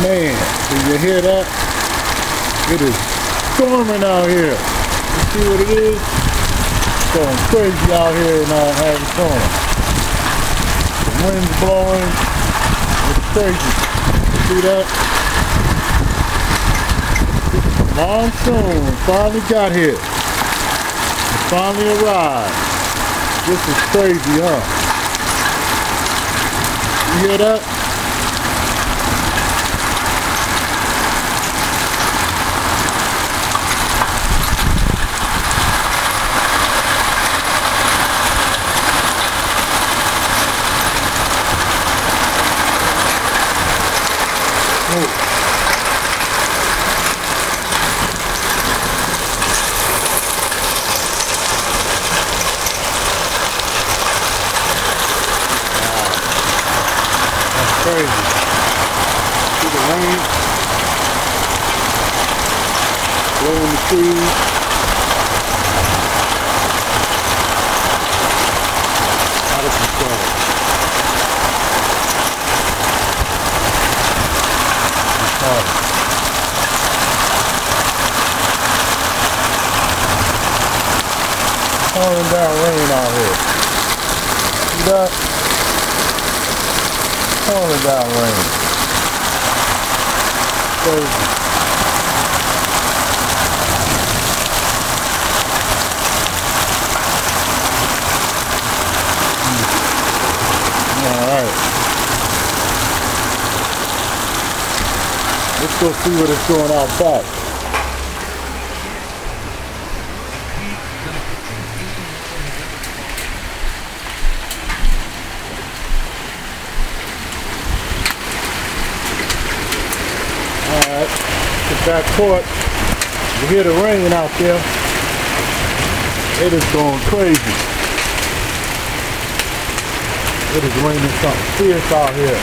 Man, did you hear that? It is storming out here. You see what it is? It's going crazy out here in Arizona. The wind's blowing. It's crazy. You see that? Monsoon finally got here. It finally arrived. This is crazy, huh? You hear that? Crazy. See the rain blowing the trees. Out of control. Retarded. Pouring down rain out here. See that? Pouring down rain. Crazy. Alright. Let's go see what it's doing out back. Alright, the back porch. You hear the rain out there. It is going crazy. It is raining something fierce out here.